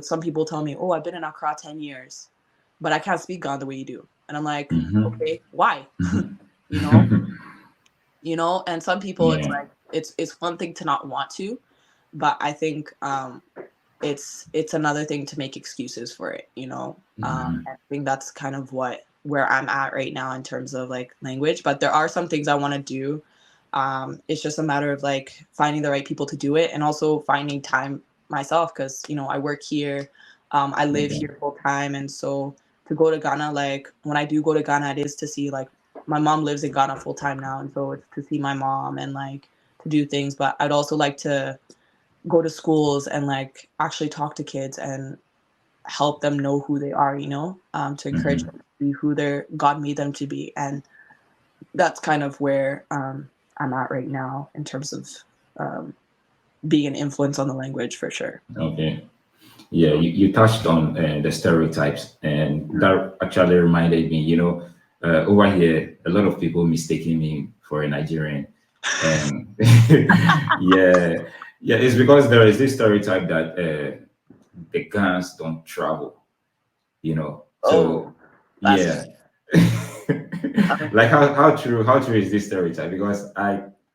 some people tell me, oh, I've been in Accra 10 years, but I can't speak Ghana the way you do. And I'm like, Mm-hmm. okay, why? you know, Mm-hmm. and some people it's Yeah. like, it's one thing to not want to, but I think it's another thing to make excuses for it, Mm-hmm. and I think that's kind of where I'm at right now in terms of like language, but there are some things I want to do. It's just a matter of like finding the right people to do it and also finding time myself because I work here, I live Okay. here full time, and so to go to Ghana, like when I do go to Ghana, it is to see like my mom lives in Ghana full time now, and so it's to see my mom and like to do things, but I'd also like to go to schools and like actually talk to kids and help them know who they are, to encourage Mm-hmm. them to be who their God made them to be. And that's kind of where I'm at right now in terms of um, being an influence on the language for sure. Okay. Yeah, you touched on the stereotypes, and that actually reminded me, over here, a lot of people mistaking me for a Nigerian. And yeah, yeah, it's because there is this stereotype that the Ghans don't travel, Oh, So that's yeah. Like how true is this stereotype? Because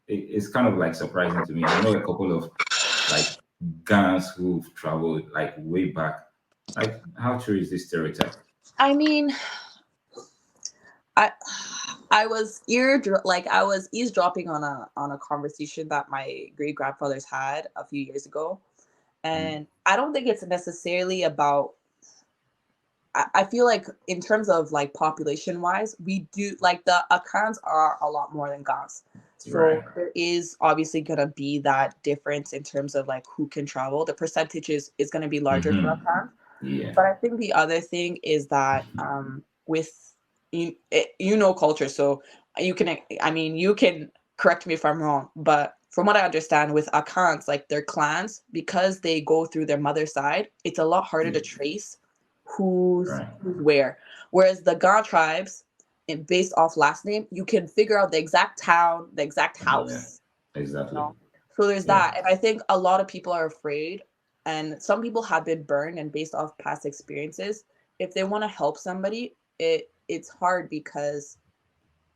it's kind of like surprising to me. I know a couple of like guys who've traveled like way back. Like how true is this stereotype? I mean, I I was eavesdropping on a conversation that my great grandfathers had a few years ago, Mhm. and I don't think it's necessarily about. I feel like in terms of like population wise, we do like the Akans are a lot more than Gas. Right. So there is obviously gonna be that difference in terms of like who can travel. The percentage is gonna be larger for Mm-hmm. Akans. Yeah. But I think the other thing is that with culture, so you can correct me if I'm wrong, but from what I understand with Akans, like their clans, because they go through their mother's side, it's a lot harder Yeah. to trace who's Right. who's where. Whereas the Ga tribes, based off last name, you can figure out the exact town, the exact Yeah. house, you Exactly. know. So there's Yeah. that, and I think a lot of people are afraid, and some people have been burned, and based off past experiences, if they want to help somebody, it's hard because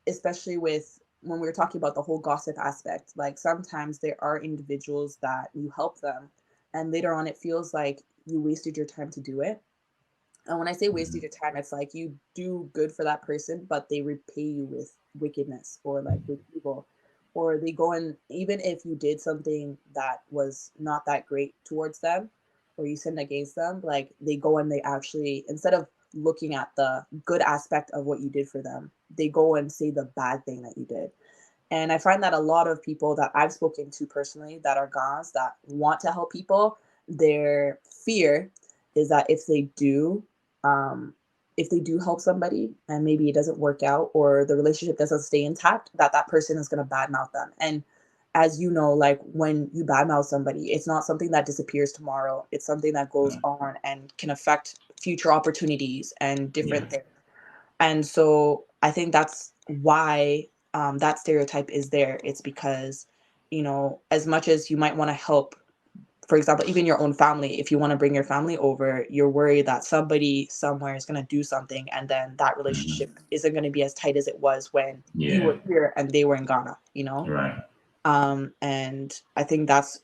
especially with when we were talking about the whole gossip aspect, like sometimes there are individuals that you help them and later on it feels like you wasted your time to do it. And when I say wasted your time, it's like you do good for that person, but they repay you with wickedness or like with evil. Or they go and even if you did something that was not that great towards them or you sinned against them, like they go and they actually, instead of looking at the good aspect of what you did for them, they go and say the bad thing that you did. And I find that a lot of people that I've spoken to personally that are Gans that want to help people, their fear is that um, if they do help somebody and maybe it doesn't work out or the relationship doesn't stay intact, that person is going to badmouth them. And as you know, like when you badmouth somebody, it's not something that disappears tomorrow. It's something that goes Right. on and can affect future opportunities and Yeah. different things. And so I think that's why that stereotype is there. It's because, as much as you might want to help, for example, even your own family, if you want to bring your family over, you're worried that somebody somewhere is going to do something and then that Hmm. relationship isn't going to be as tight as it was when you Yeah. were here and they were in Ghana. Right. And I think that's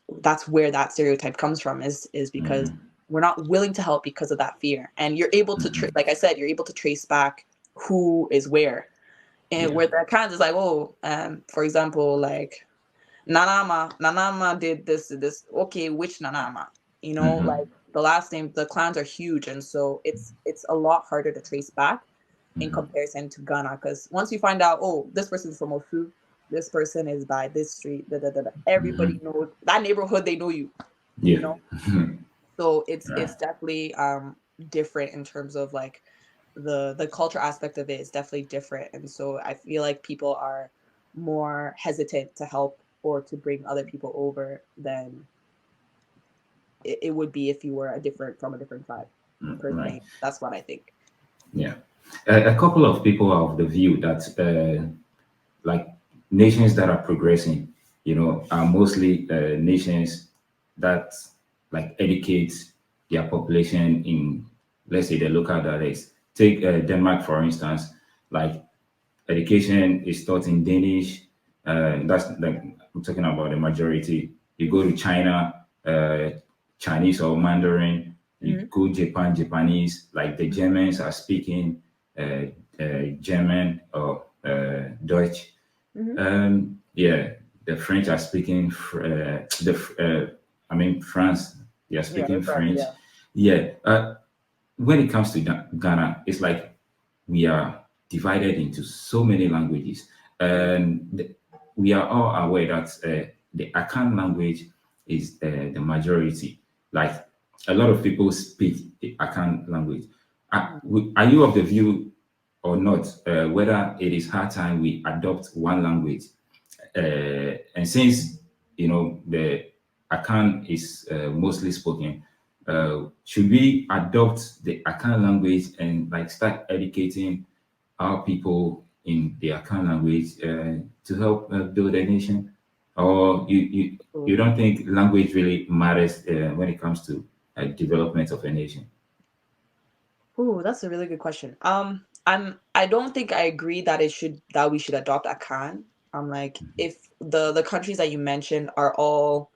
where that stereotype comes from is because Hmm. we're not willing to help because of that fear. And you're able to Hmm. like I said, you're able to trace back who is where. And Yeah. where that kind is like, oh, for example, like Nanama did this. Okay, which Nanama? Hmm. Like the last name, the clans are huge, and so it's a lot harder to trace back in Hmm. comparison to Ghana. Because once you find out, oh, this person's from Osu, this person is by this street, da, da, da, da, everybody Hmm. knows that neighborhood. They know you, you Yeah. know. So it's Right. definitely different in terms of like the culture aspect of it is definitely different, and so I feel like people are more hesitant to help or to bring other people over than it would be if you were from a different tribe. Right. Personally, that's what I think. Yeah. A couple of people are of the view that like nations that are progressing, are mostly nations that like educate. their population in, let's say, the local dialects. Take Denmark, for instance. Like, education is taught in Danish. That's like, I'm talking about the majority. You go to China, Chinese or Mandarin. You Mhm. go Japan, Japanese. Like the Germans are speaking German or Deutsch. Mhm. Yeah, the French are speaking I mean France. They are Yeah, speaking France, French. yeah. Yeah. When it comes to Ghana, it's like we are divided into so many languages, and we are all aware that the Akan language is the majority. Like, a lot of people speak the Akan language. Are you of the view or not whether it is high time we adopt one language? And since the Akan is mostly spoken, should we adopt the Akan language and like start educating our people in the Akan language to help build a nation? Or you don't think language really matters when it comes to development of a nation? Ooh, that's a really good question. I don't think I agree that we should adopt Akan. I'm like, if the countries that you mentioned are all,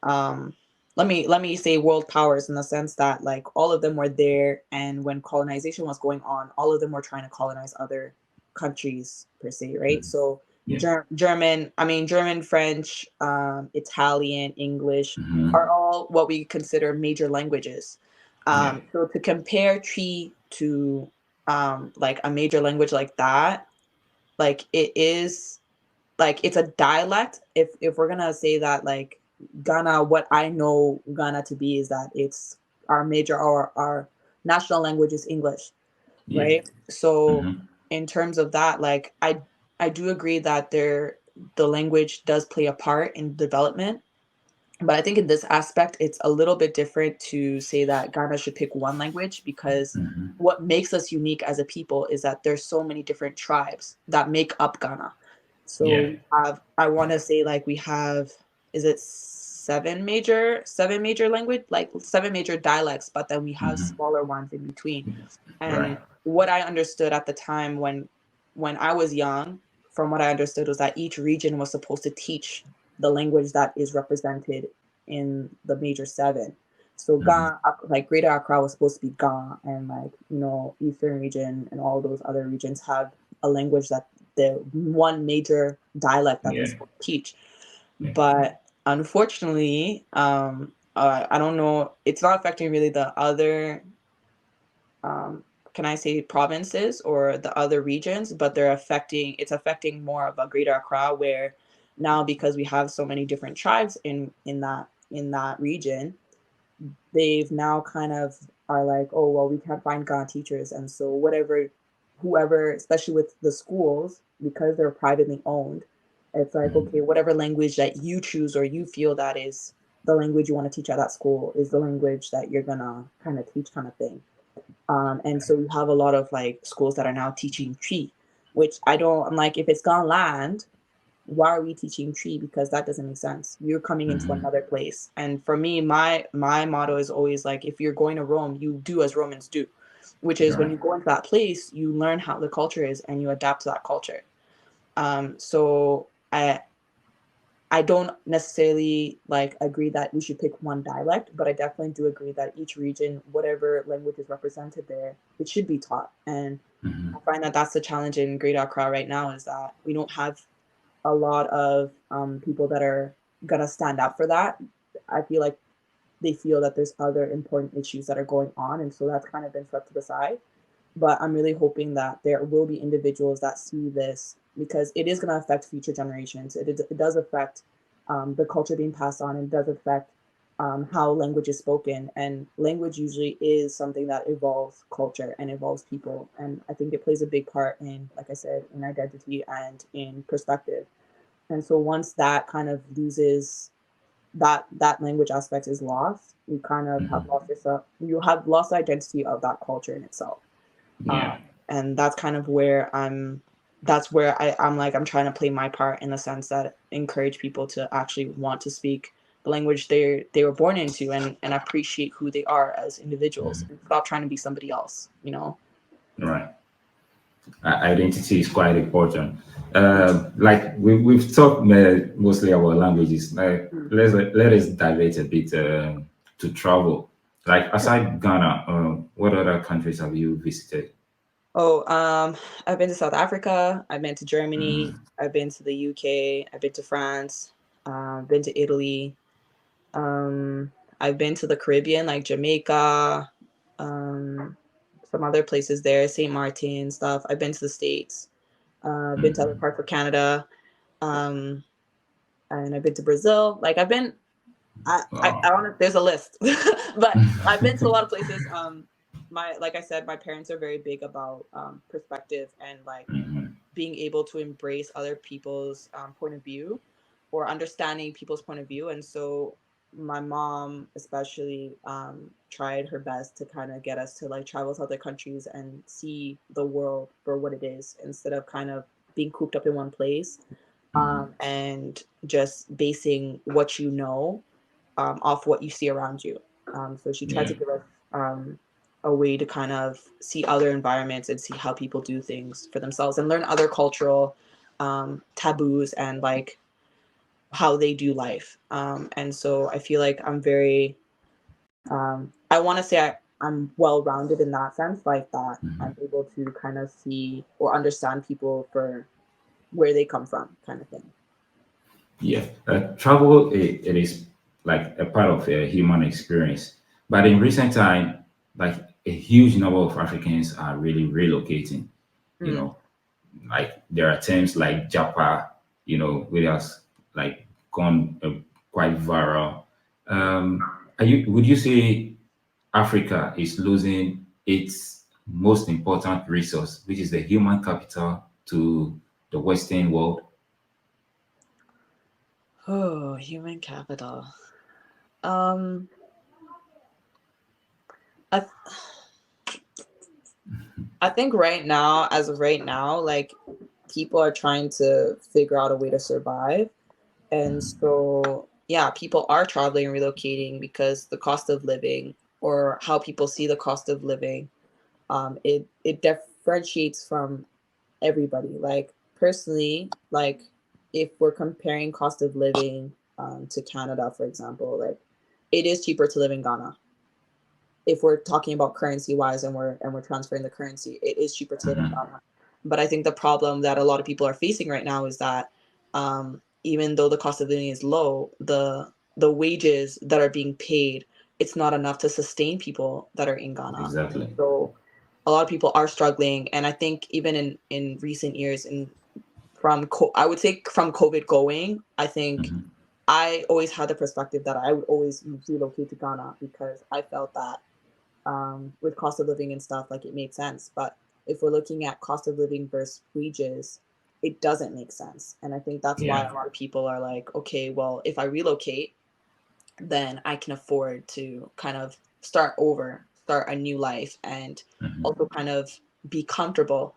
um let me say, world powers, in the sense that like all of them were there, and when colonization was going on, all of them were trying to colonize other countries per se, right? So Yeah. German, French, Italian, English are Hmm. all what we consider major languages. Yeah. So to compare Tree to like a major language like that, like it is, like it's a dialect. If we're gonna say that, like Ghana, what I know Ghana to be is that it's our major, our national language is English, Yeah. right? So Hmm. in terms of that, like I do agree that the language does play a part in development. But I think in this aspect, it's a little bit different to say that Ghana should pick one language, because Hmm. what makes us unique as a people is that there's so many different tribes that make up Ghana. So Yeah. we have, I want to say, like we have, is it seven major language, like seven major dialects, but then we have Hmm. smaller ones in between. Right. And what I understood at the time when I was young, from what I understood, was that each region was supposed to teach the language that is represented in the major seven. So Hmm. Ga, like Greater Accra was supposed to be Ga, and like Eastern region and all those other regions have a language that the one major dialect that they're Yeah. supposed to teach. Yeah. But unfortunately, I don't know. It's not affecting really the other, can I say, provinces or the other regions, but it's affecting more of a Greater Accra, where now, because we have so many different tribes in that region, they've now kind of are like, oh well, we can't find God teachers, and so whoever, especially with the schools, because they're privately owned, it's like, okay, Mhm. whatever language that you choose or you feel that is the language you want to teach at that school is the language that you're gonna kind of teach, kind of thing. And so we have a lot of like schools that are now teaching Tree, which I'm like, if it's gone land, why are we teaching Tree? Because that doesn't make sense. You're coming into Mhm. another place. And for me, my motto is always like, if you're going to Rome, you do as Romans do, which is when Right. you go into that place, you learn how the culture is and you adapt to that culture. So I don't necessarily like agree that we should pick one dialect, but I definitely do agree that each region, whatever language is represented there, it should be taught. And I Mhm. find that that's the challenge in Great Accra right now, is that we don't have a lot of people that are gonna stand up for that. I feel like they feel that there's other important issues that are going on, and so that's kind of been swept to the side. But I'm really hoping that there will be individuals that see this, because it is going to affect future generations. It does affect the culture being passed on, and does affect how language is spoken. And language usually is something that evolves culture and evolves people. And I think it plays a big part in, like I said, in identity and in perspective. And so once that kind of loses, that language aspect is lost, we kind of have Mhm. lost yourself. You have lost the identity of that culture in itself. Yeah. And that's kind of where I'm like, I'm trying to play my part, in the sense that encourage people to actually want to speak the language they were born into, and appreciate who they are as individuals, and stop trying to be somebody else, you know. Right. Identity is quite important. Like we've talked mostly about languages. Like Mm. let us divert a bit to travel. Like aside Ghana, what other countries have you visited? Oh, I've been to South Africa, I've been to Germany, Mm, I've been to the UK, I've been to France, been to Italy. Um, I've been to the Caribbean, like Jamaica, um, some other places there, St. Martin stuff. I've been to the States. I've been to other mhm. parts of Canada. Um, and I've been to Brazil. Like I've been, I Wow. don't know, there's a list, but I've been to a lot of places. Like I said, my parents are very big about perspective and like Mhm. being able to embrace other people's point of view or understanding people's point of view. And so my mom especially tried her best to kind of get us to like travel to other countries and see the world for what it is instead of kind of being cooped up in one place, Mhm. and just basing what you know off what you see around you. So she tried Yeah. to give us a way to kind of see other environments and see how people do things for themselves and learn other cultural taboos and like how they do life. And so I feel like I'm very, I want to say I'm well rounded in that sense, like that I'm Mhm. able to kind of see or understand people for where they come from, kind of thing. Yeah. Travel it is like a part of a human experience, but in recent time, like a huge number of Africans are really relocating. You Mm. know, like there are terms like Japa, which has like gone quite viral. Would you say Africa is losing its most important resource, which is the human capital, to the Western world? Oh, human capital. Um, I I think right now, as of right now, like people are trying to figure out a way to survive. And so, yeah, people are traveling and relocating because the cost of living or how people see the cost of living, it differentiates from everybody. Like personally, like if we're comparing cost of living to Canada, for example, like it is cheaper to live in Ghana if we're talking about currency wise and we're transferring the currency, it is cheaper to live in Mhm. Ghana. But I think the problem that a lot of people are facing right now is that even though the cost of living is low, the wages that are being paid, it's not enough to sustain people that are in Ghana. And Exactly. so a lot of people are struggling. And I think even in recent years, I would say from COVID going, I think Mhm. I always had the perspective that I would always relocate to Ghana because I felt that with cost of living and stuff, like it made sense. But if we're looking at cost of living versus wages, it doesn't make sense. And I think that's why Yeah. a lot of people are like, okay, well, if I relocate, then I can afford to kind of start over, start a new life, and Mhm. also kind of be comfortable.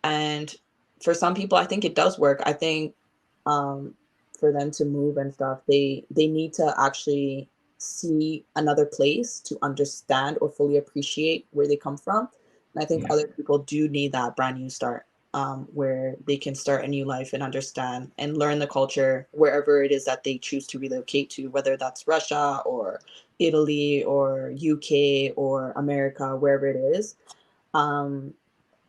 And for some people, I think it does work. I think um, for them to move and stuff, they need to actually see another place to understand or fully appreciate where they come from. And I think Yeah. other people do need that brand new start, where they can start a new life and understand and learn the culture wherever it is that they choose to relocate to, whether that's Russia or Italy or UK or America, wherever it is. Um,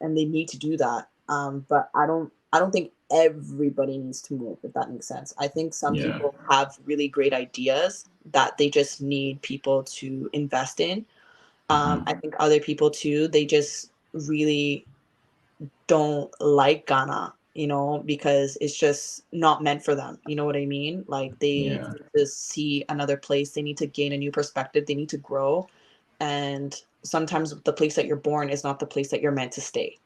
and they need to do that. But I don't think everybody needs to move, if that makes sense. I think some Yeah. people have really great ideas that they just need people to invest in. I Mhm. think other people too, they just really don't like Ghana, because it's just not meant for them. You know what I mean? Like they Yeah. need to see another place, they need to gain a new perspective, they need to grow. And sometimes the place that you're born is not the place that you're meant to stay.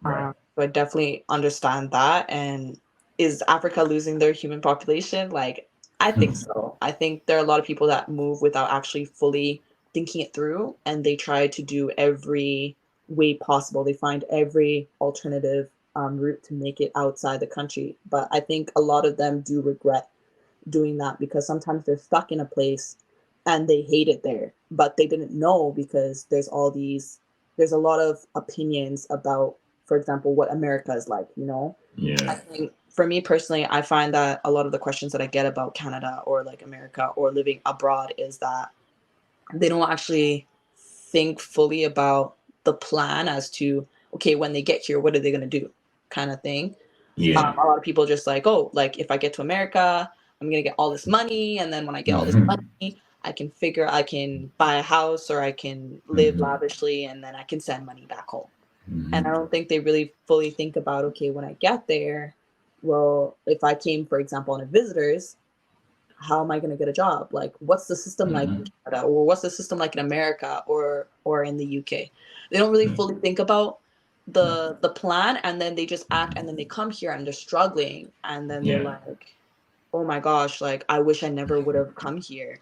Right. So I definitely understand that. And is Africa losing their human population? Like, I think so. I think there are a lot of people that move without actually fully thinking it through, and they try to do every way possible. They find every alternative route to make it outside the country. But I think a lot of them do regret doing that, because sometimes they're stuck in a place and they hate it there, but they didn't know because there's a lot of opinions about, for example, what America is like, you know? I Yeah. think for me personally, I find that a lot of the questions that I get about Canada or like America or living abroad is that they don't actually think fully about the plan as to, okay, when they get here, what are they going to do, kind of thing. Yeah. A lot of people just like, oh, like if I get to America, I'm going to get all this money. And then when I get all this Mhm. money, I can buy a house or I can live Mhm. lavishly and then I can send money back home. And I Mhm. don't think they really fully think about, okay, when I get there, well, if I came, for example, on a visitors, how am I going to get a job? Like, what's the system like in Mhm. Canada, or what's the system like in America or in the UK? They don't really Mm. fully think about Yeah. the plan, and then they just act, and then they come here and they're struggling, and then they're Yeah. like, oh my gosh, like I wish I never would have come here.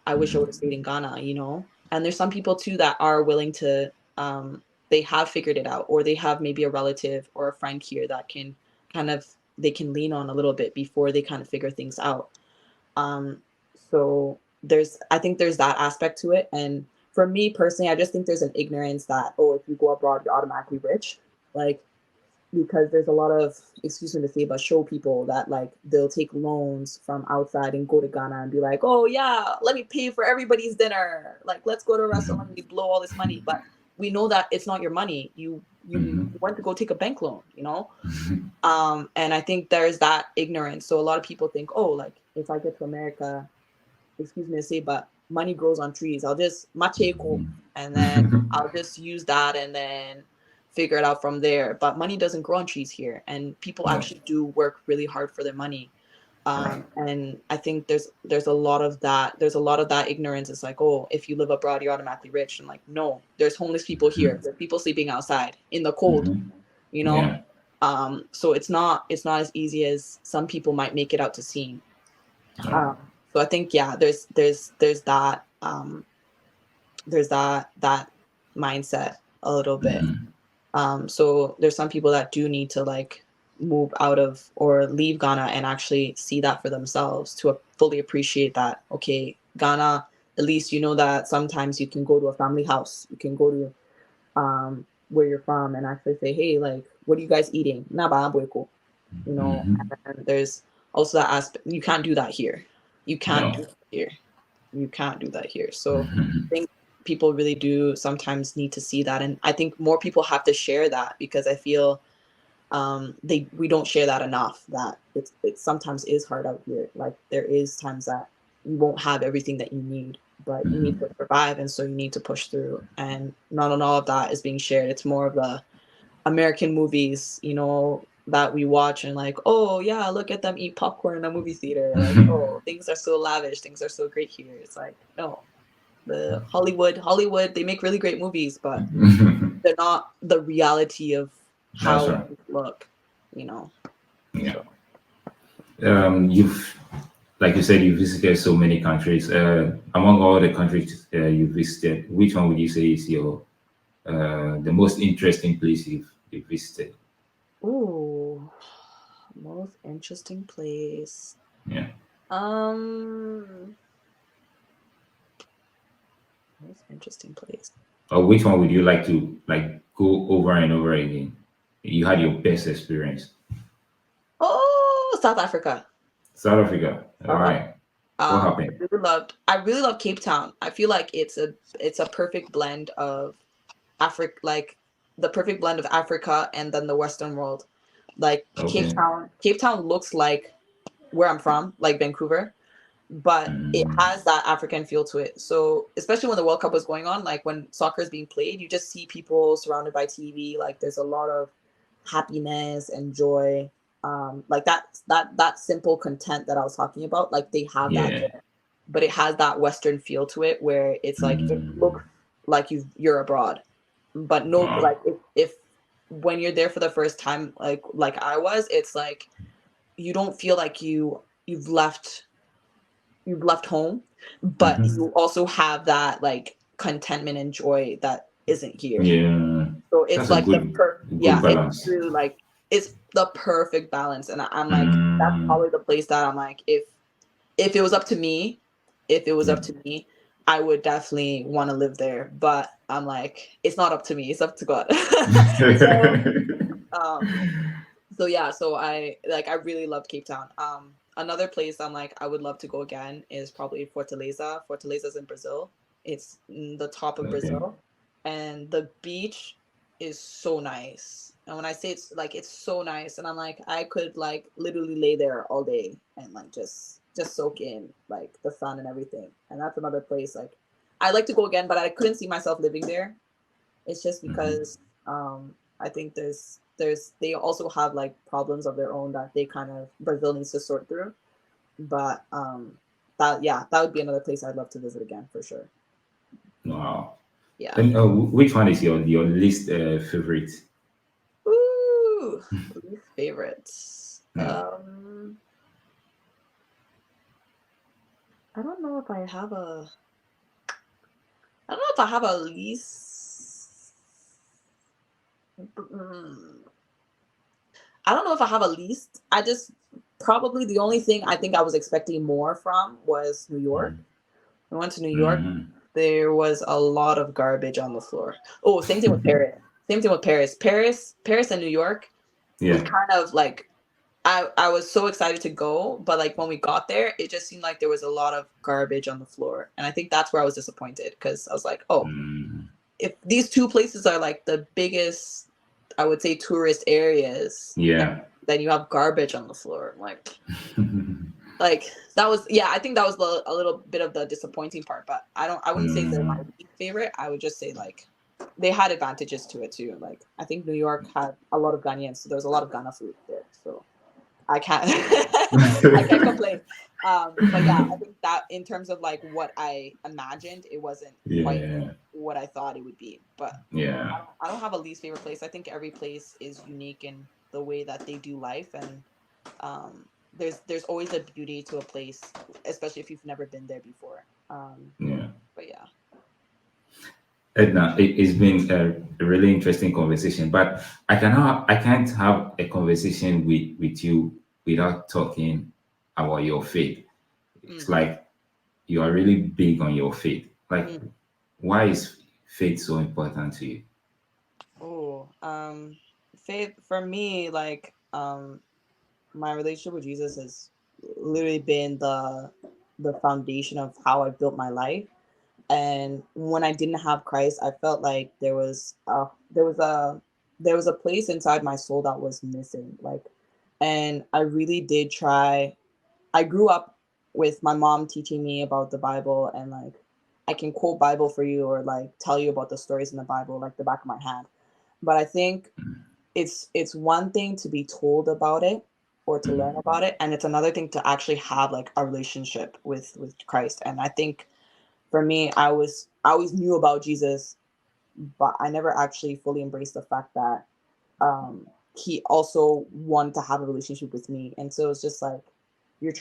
I wish I would have Mhm. stayed in Ghana, you know? And there's some people too that are willing to they have figured it out, or they have maybe a relative or a friend here that can kind of they can lean on a little bit before they kind of figure things out. Um, so I think there's that aspect to it. And for me personally, I just think there's an ignorance that, oh, if you go abroad, you're automatically rich. Like, because there's a lot of, excuse me to say, but show people that like they'll take loans from outside and go to Ghana and be like, oh yeah, let me pay for everybody's dinner. Like, let's go to a restaurant and we blow all this money. But we know that it's not your money. You Mhm. went to go take a bank loan, you know? Mhm. And I think there's that ignorance. So a lot of people think, oh, like if I get to America, excuse me to say, but money grows on trees. I'll just macheko, and then I'll just use that and then figure it out from there. But money doesn't grow on trees here, and people Yeah. actually do work really hard for their money. Right. And I think there's a lot of that. There's a lot of that ignorance. It's like, oh, if you live abroad, you're automatically rich. And like, no, there's homeless people here. Mhm. There's people sleeping outside in the cold, Mhm. you know. Yeah. So it's not as easy as some people might make it out to seem. Right. So I think, yeah, there's that mindset a little bit. Mhm. So there's some people that do need to like move out of or leave Ghana and actually see that for themselves to fully appreciate that. Okay, Ghana, at least you know that sometimes you can go to a family house, you can go to where you're from and actually say, hey, like, what are you guys eating? Naba abweko, you know. Mhm. And there's also that aspect. You can't do that here. You can't do No. that here. You can't do that here. So Mhm. I think people really do sometimes need to see that, and I think more people have to share that, because I feel they we don't share that enough. That it sometimes is hard out here. Like there is times that you won't have everything that you need, but you need Mhm. to survive, and so you need to push through. And not on all of that is being shared. It's more of the American movies, you know, that we watch and like, oh yeah, look at them eat popcorn in a movie theater. Like, oh, things are so lavish, things are so great here. It's like, no, the Hollywood, they make really great movies, but Mhm. they're not the reality of That's how right. things look, you know. Yeah. So You've, like you said, you visited so many countries. Among all the countries you visited, which one would you say is your the most interesting place you've visited? ooh, most interesting place. Yeah. Um Most interesting place. Or which one would you like to like go over and over again? You had your best experience. Oh, South Africa. South Africa. All South Africa. right. What happened? I really love Cape Town. I feel like it's a perfect blend of like the perfect blend of Africa and then the Western world. Like Okay. Cape Town looks like where I'm from, like Vancouver, but it Mm, has that African feel to it. So especially when the World Cup was going on, like when soccer is being played, you just see people surrounded by TV. Like there's a lot of happiness and joy. Like that simple content that I was talking about, like they have that yeah. there. But it has that Western feel to it where it's like it Mm, looks like you're abroad. But no, wow. like if when you're there for the first time, like I was, it's like you don't feel like you've left you've left home, but Mhm. you also have that like contentment and joy that isn't here. Yeah. So it's That's a like good yeah, it's balance. really like it's the perfect balance. And I'm like, that's Mm, probably the place that I'm like, if if it was up to me, if it was Yeah. up to me, I would definitely want to live there. But I'm like, it's not up to me. It's up to God. So, um, so yeah. So I really loved Cape Town. Another place I'm like, I would love to go again is probably Fortaleza. Fortaleza's in Brazil. It's in the top of Okay. Brazil, and the beach is so nice. And when I say it's like it's so nice, and I'm like I could like literally lay there all day and like just soak in like the sun and everything. And that's another place like I'd like to go again, but I couldn't see myself living there. It's just Mhm. because I think there's they also have like problems of their own that they kind of Brazil needs to sort through. But that yeah, that would be another place I'd love to visit again for sure. Wow. Yeah. And which one is your least favorite? Ooh, least favorites. Yeah. I don't know if I have a. I don't know if I have a least. Mm, I don't know if I have a least. I just probably the only thing I think I was expecting more from was New York. I went to New York. Mm-hmm. There was a lot of garbage on the floor. Oh, same thing with Paris. Same thing with Paris. Paris and New York was Yeah. kind of like I was so excited to go, but like when we got there, it just seemed like there was a lot of garbage on the floor. And I think that's where I was disappointed because I was like, oh, Mm. if these two places are like the biggest, I would say tourist areas, and Yeah. then you have garbage on the floor. I'm like that was yeah, I think that was a little bit of the disappointing part, but I wouldn't say they're my Mm. least favorite. I would just say like they had advantages to it too. Like I think New York had a lot of Ghanaians, so there was a lot of Ghana food there. So I can't I can't complain. But yeah, I think that in terms of like what I imagined, it wasn't quite Yeah. what I thought it would be. But Yeah. I don't have a least favorite place. I think every place is unique in the way that they do life, and um, there's always a beauty to a place, especially if you've never been there before. Yeah. But yeah, Edna, it's been a really interesting conversation, but I can't have a conversation with you without talking about your faith. It's mm, like you are really big on your faith. Like, mm. why is faith so important to you? Oh, faith for me, like my relationship with Jesus has literally been the foundation of how I built my life. And when I didn't have Christ, I felt like there was a place inside my soul that was missing. Like, and I really did try. I grew up with my mom teaching me about the Bible, and like I can quote Bible for you or like tell you about the stories in the Bible like the back of my hand. But I think it's one thing to be told about it or to learn Mhm. about it, and it's another thing to actually have like a relationship with Christ. And I think for me, I always knew about Jesus, but I never actually fully embraced the fact that he also wanted to have a relationship with me. And so it's just like you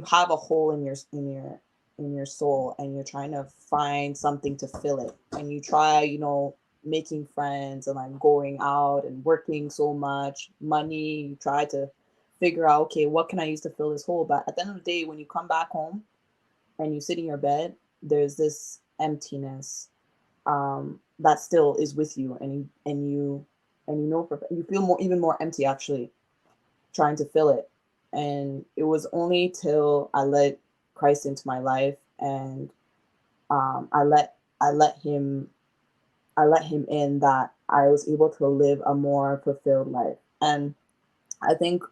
have a hole in your soul, and you're trying to find something to fill it, and you try, making friends and like going out and working so much money. You try to figure out, okay, what can I use to fill this hole? But at the end of the day, when you come back home and you sit in your bed, there's this emptiness that still is with you, and you know you feel more even more empty actually trying to fill it. And it was only till I let Christ into my life, and I let him in, that I was able to live a more fulfilled life. And I think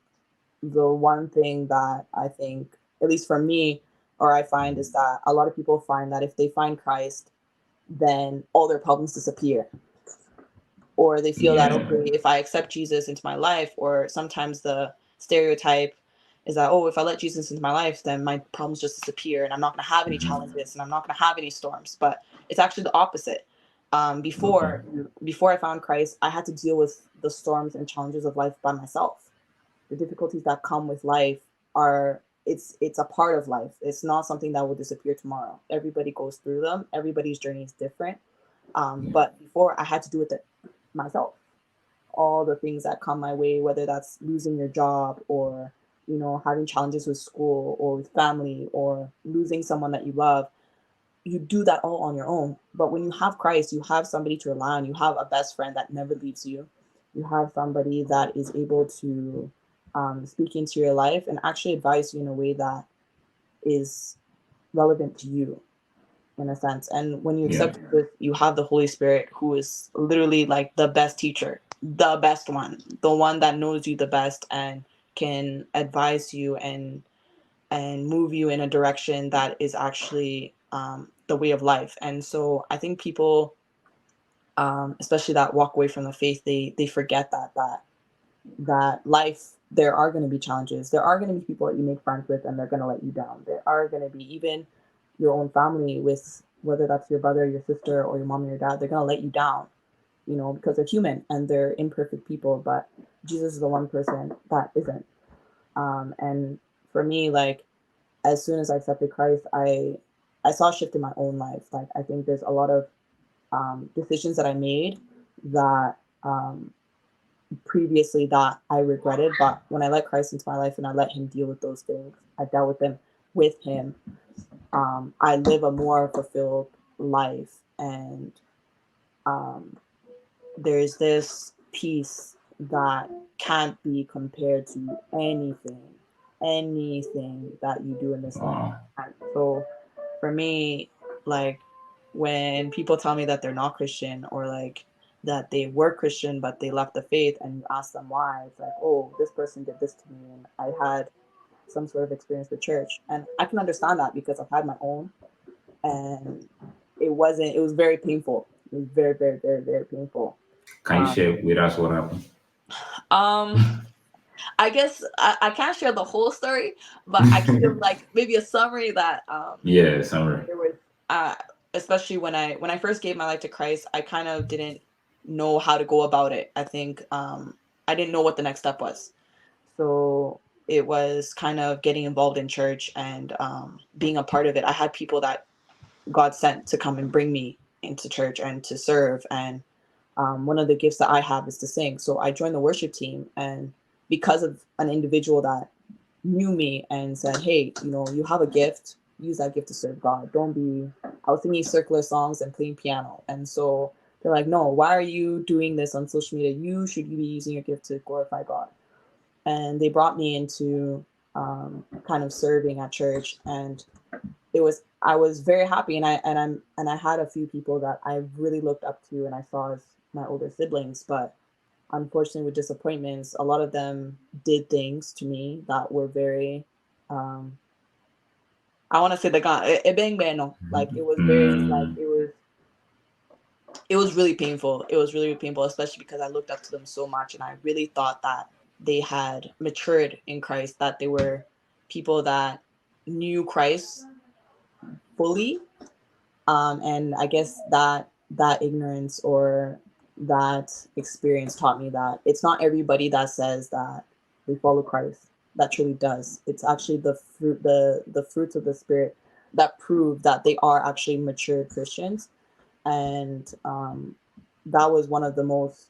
the one thing that I think, at least for me, or I find, is that a lot of people find that if they find Christ, then all their problems disappear. Or they feel that, Yeah. okay, if I accept Jesus into my life, or sometimes the stereotype is that, oh, if I let Jesus into my life, then my problems just disappear and I'm not going to have any Mhm. challenges and I'm not going to have any storms. But it's actually the opposite. Okay. Before I found Christ, I had to deal with the storms and challenges of life by myself. The difficulties that come with life are it's a part of life. It's not something that will disappear tomorrow. Everybody goes through them. Everybody's journey is different. Yeah. But before, I had to do it myself. All the things that come my way, whether that's losing your job or having challenges with school or with family or losing someone that you love, you do that all on your own. But when you have Christ, you have somebody to rely on. You have a best friend that never leaves you. You have somebody that is able to speak into your life and actually advise you in a way that is relevant to you, in a sense. And when you accept this, you have the Holy Spirit, who is literally like the best teacher, the best one, the one that knows you the best and can advise you and move you in a direction that is actually the way of life. And so I think people, especially that walk away from the faith, they forget that life, there are going to be challenges. There are going to be people that you make friends with and they're going to let you down. There are going to be even your own family, with whether that's your brother, your sister, or your mom or your dad. They're going to let you down, because they're human and they're imperfect people. But Jesus is the one person that isn't. And for me, like, as soon as I accepted Christ, I saw a shift in my own life. Like, I think there's a lot of decisions that I made that previously that I regretted, but when I let Christ into my life and I let him deal with those things, I dealt with them with him. I live a more fulfilled life, and there's this peace that can't be compared to anything that you do in this life. So for me, like, when people tell me that they're not Christian, or like that they were Christian but they left the faith, and you ask them why, it's like, oh, this person did this to me and I had some sort of experience with church. And I can understand that because I've had my own, and it was very painful. It was very, very, very, very painful. Can you share with us what happened? I guess I can't share the whole story, but I can give like maybe a summary that summary. There was especially when I first gave my life to Christ, I kind of didn't know how to go about it. I think I didn't know what the next step was. So it was kind of getting involved in church and being a part of it. I had people that God sent to come and bring me into church and to serve. And one of the gifts that I have is to sing. So I joined the worship team, and because of an individual that knew me and said, hey, you have a gift, use that gift to serve God. Don't be, I was singing circular songs and playing piano. And so they're like, no, why are you doing this on social media? You should be using your gift to glorify God. And they brought me into kind of serving at church. And I was very happy. And I had a few people that I really looked up to and I saw as my older siblings, but unfortunately with disappointments, a lot of them did things to me that were very I want to say like it was very like it was really painful. It was really painful, especially because I looked up to them so much and I really thought that they had matured in Christ, that they were people that knew Christ fully. And I guess that ignorance or that experience taught me that it's not everybody that says that they follow Christ that truly does. It's actually the fruits of the Spirit that prove that they are actually mature Christians. And that was one of the most,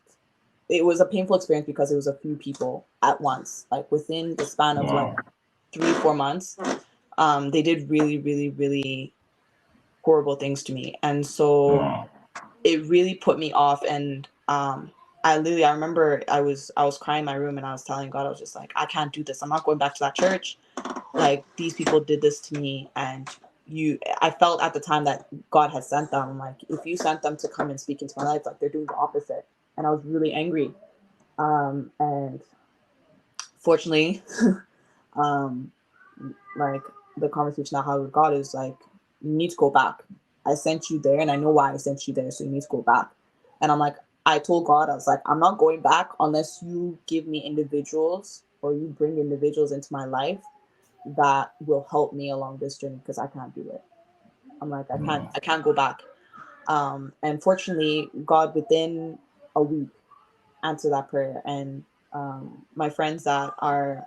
it was a painful experience because it was a few people at once, like within the span of like 3-4 months. They did really, really, really horrible things to me. And so it really put me off. And I remember I was crying in my room and I was telling God, I was just like, I can't do this. I'm not going back to that church. Like, these people did this to me. And I felt at the time that God had sent them. Like, if you sent them to come and speak into my life, like, they're doing the opposite. And I was really angry. And fortunately, like, the conversation I had with God is like, you need to go back. I sent you there and I know why I sent you there, so you need to go back. And I'm like, I told God, I was like, I'm not going back unless you give me individuals or you bring individuals into my life that will help me along this journey, because I can't do it. I'm like, I can't go back. And fortunately, God within a week answered that prayer. And my friends that are,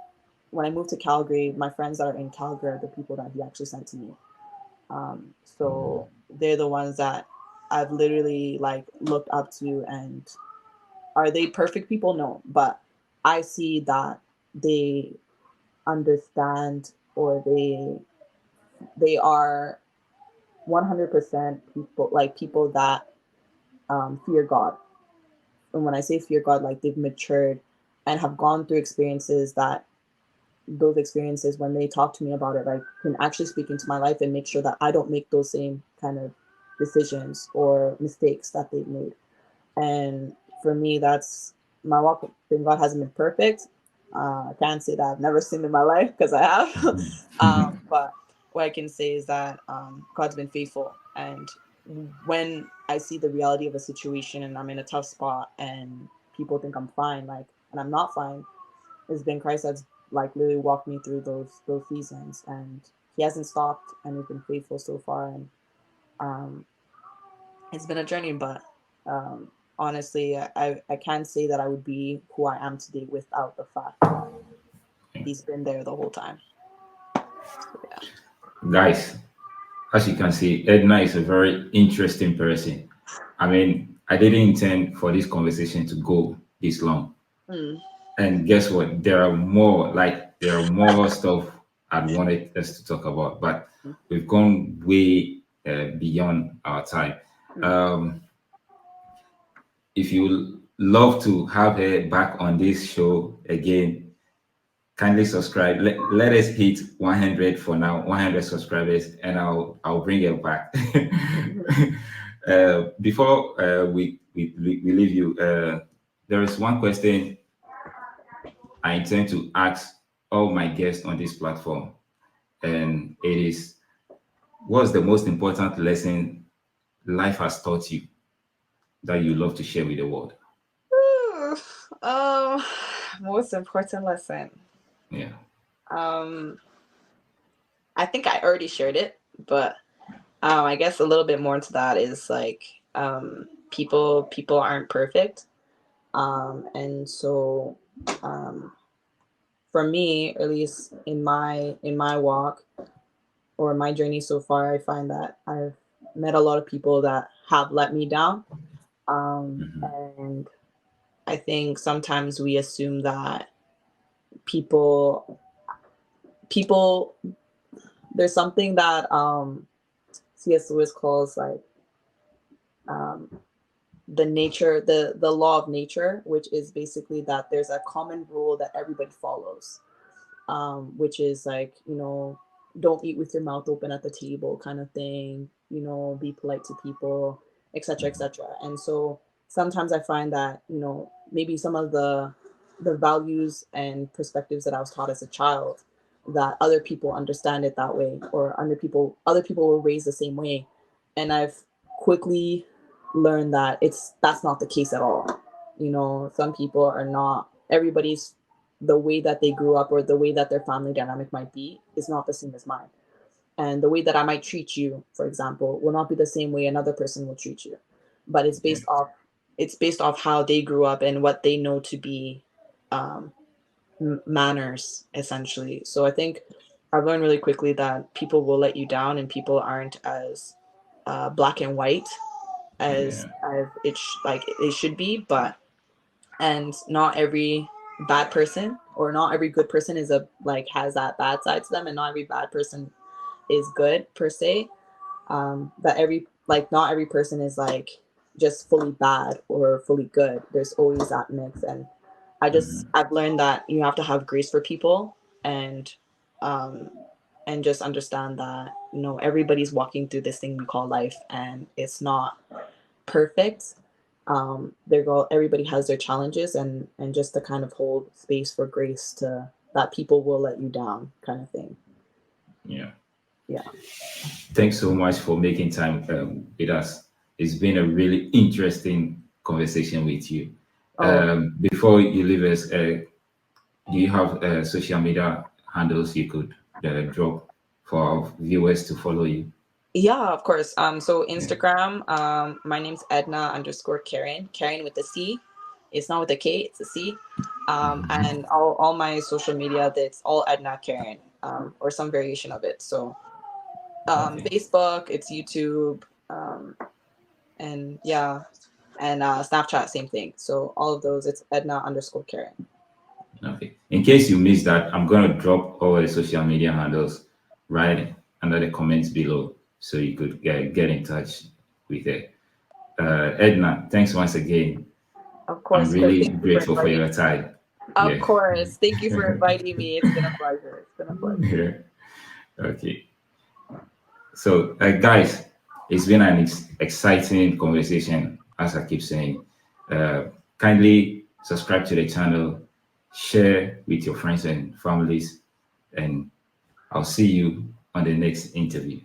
when I moved to Calgary, my friends that are in Calgary are the people that he actually sent to me. So they're the ones that I've literally like looked up to. And are they perfect people? No, but I see that they understand, or they are 100% people, like people that fear God. And when I say fear God, like they've matured and have gone through experiences that those experiences, when they talk to me about it, like can actually speak into my life and make sure that I don't make those same kind of decisions or mistakes that they've made. And for me, that's my walk with God hasn't been perfect. I can't say that I've never sinned in my life, because I have. But what I can say is that God's been faithful. And when I see the reality of a situation and I'm in a tough spot and people think I'm fine, like, and I'm not fine, it's been Christ that's like literally walked me through those seasons, and He hasn't stopped, and He's been faithful so far. And um, it's been a journey, but um, honestly, I can't say that I would be who I am today without the fact that He's been there the whole time. So, yeah. Guys, as you can see, Edna is a very interesting person. I mean, I didn't intend for this conversation to go this long. Mm. And guess what? There are more stuff I wanted us to talk about, but we've gone way beyond our time. Mm. Um, if you would love to have her back on this show again, kindly subscribe. Let us hit 100 for now, 100 subscribers, and I'll bring her back. Before we leave you, there is one question I intend to ask all my guests on this platform, and it is: what's the most important lesson life has taught you that you love to share with the world? Ooh, um, most important lesson. Yeah. Um, I think I already shared it, but I guess a little bit more into that is like people aren't perfect, and so um, for me, at least in my walk or my journey so far, I find that I've met a lot of people that have let me down, Mhm. and I think sometimes we assume that people people there's something that C.S. Lewis calls like um, the law of nature, which is basically that there's a common rule that everybody follows, which is like, don't eat with your mouth open at the table kind of thing, be polite to people, etc., etc. And so sometimes I find that, maybe some of the values and perspectives that I was taught as a child, that other people understand it that way, or other people were raised the same way, and I've quickly learned that that's not the case at all. Some people are not, everybody's, the way that they grew up or the way that their family dynamic might be is not the same as mine. And the way that I might treat you, for example, will not be the same way another person will treat you. But Yeah. it's based off how they grew up and what they know to be um, manners, essentially. So I think I've learned really quickly that people will let you down, and people aren't as black and white as Yeah. like it should be. But and not every bad person or not every good person is a like has that bad side to them, and not every bad person is good per se. That every like not every person is like just fully bad or fully good. There's always that mix. And Mhm. I've learned that you have to have grace for people, and um and just understand that everybody's walking through this thing we call life, and it's not perfect. Everybody has their challenges, and just to kind of hold space for grace to that people will let you down kind of thing. Yeah. Yeah. Thanks so much for making time with us. It's been a really interesting conversation with you. Oh, Before you leave us, do you have social media handles you could drop for our viewers to follow you? yeah, of course. So Yeah. Instagram, my name's Edna_Karen, Karen with a C. It's not with a K, it's a C. And all my social media, that's all Edna Karen, or some variation of it. So Okay. Facebook, it's YouTube, and yeah, and Snapchat, same thing. So all of those, it's Edna_Karen. Okay. In case you missed that, I'm gonna drop all the social media handles right under the comments below, so you could get in touch with it. Edna, thanks once again. Of I'm course, Chris. really Thank you for grateful for inviting your me. time. Of Yeah. course. Thank you for inviting me. It's been a pleasure. It's been a pleasure. Yeah. Okay. So, guys, it's been an exciting conversation, as I keep saying. Kindly subscribe to the channel, share with your friends and families, and I'll see you on the next interview.